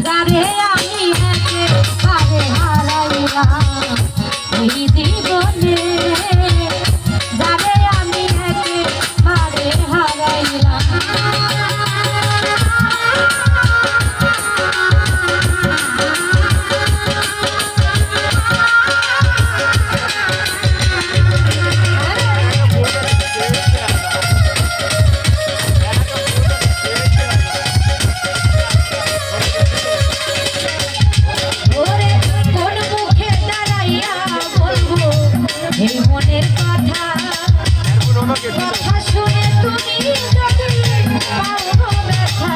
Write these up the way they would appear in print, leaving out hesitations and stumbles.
যারে আমি একেবারে হারাইলাম এই জীবনে, যারে আমি একেবারে হারাইলাম। এই মনের কথা কথা শুনে তুমি যদি পাও গো ব্যথা,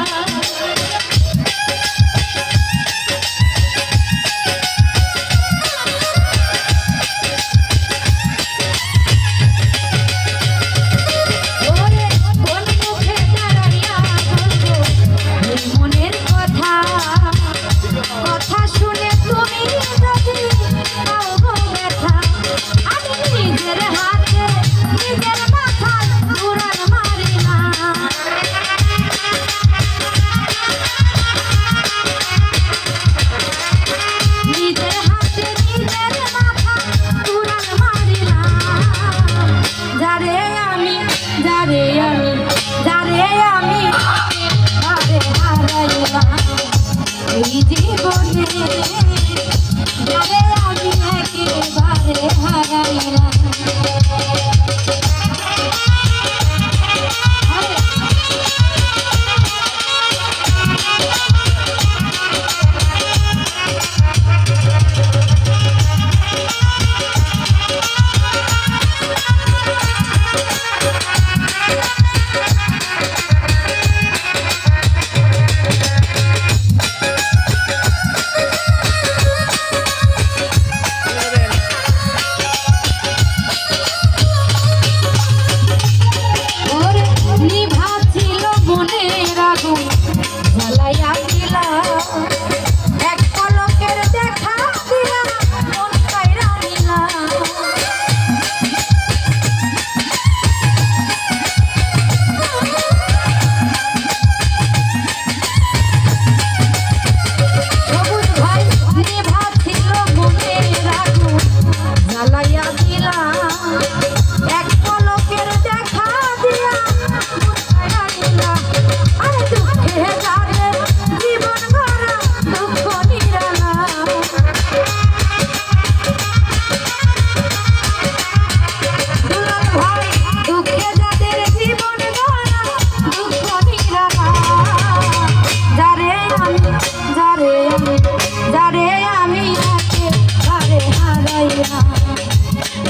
ওরে কোন মুখে দাঁড়াইয়া বলবো এই মনের কথা কথা শুনে তুমি যদি পাও গো ব্যথা, নিজের হাতে নিজের মাথায় উড়ান মারি না, নিজের হাতে নিজের মাথায় উড়ান মারি না। যারে আমি যারে আমি যারে আমি হারাইলাম এই জীবনে, যারে আমি একেবারে হারাইলাম।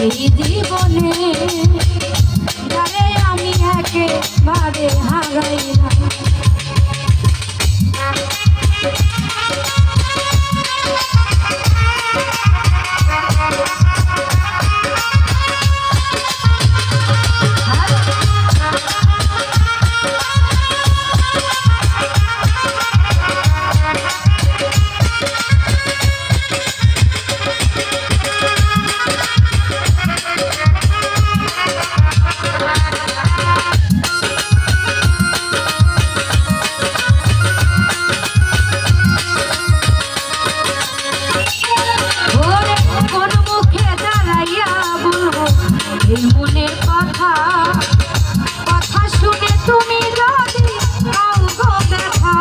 এই জীবনে যারে আমি একেবারে হারাইলাম। এই মনের কথা কথা শুনে তুমি যদি পাও গো ব্যথা,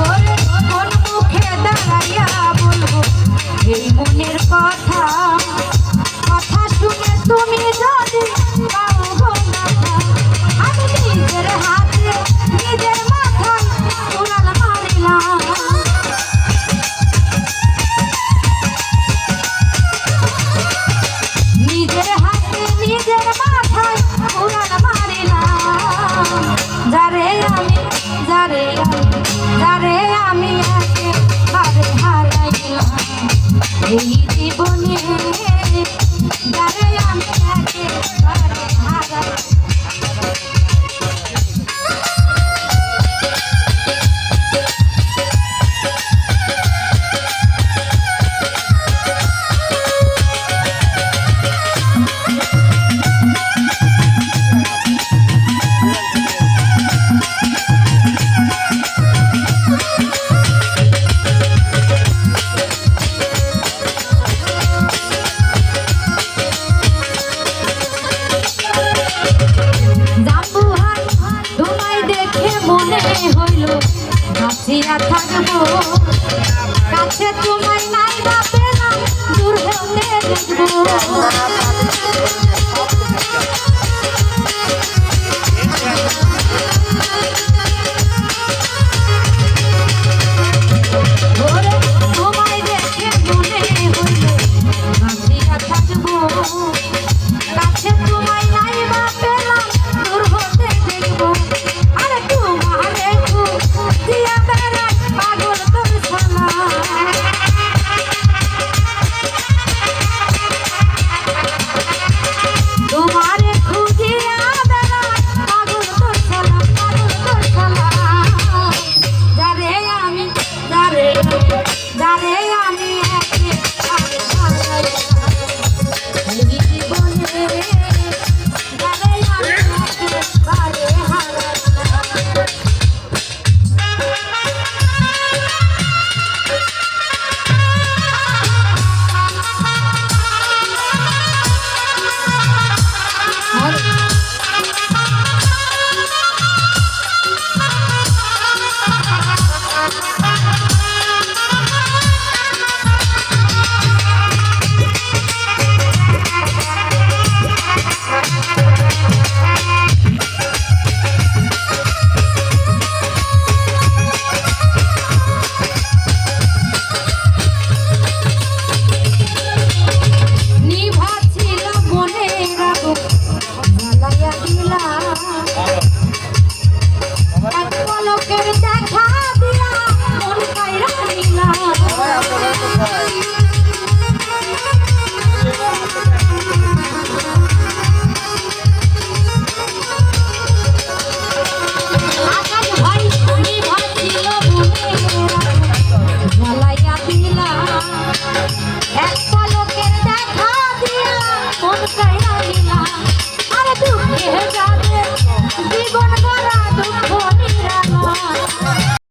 ওরে কোন মুখে দাঁড়াইয়া বলবো এই মনের কথা কথা শুনে তুমি যদি পাও গো ব্যথা, আমি নিজের হাতে নিজের মাথায় উড়াল মারিলাম, নিজের হাতে নিজের মাথায় উড়াল মারিলাম। যারে আমি যারে আমি যারে আমি একেবারে হারাইলাম এই জীবনে, যারে আমি একেবারে হারাইলাম। জিয়া থাকবো কাছে তোমায় নাই বা পেলাম দূর হতে দেখবো তোমায় দেখে মনে হইল জিয়া থাকবো কাছে তোমায় নাই বা পেলাম দূর হতে দেখবো আরে তোমারে দিয়া বেড়াই পাগল তোর শালা তোমারে খুঁজিয়া বেড়াই পাগল তোর শালা যারে আমি একেবারে হারাই এই জীবনে যারে আমি একেবারে হারাই পলকের দেখা দিয়া মন কাইরা নিলা আকাশ ভাই নিভাছিল জ্বালাইয়া দিলা এক পলকের দেখা দিয়া মন কাইরা নিলা আরে দুঃখে যাবে জীবন গড়া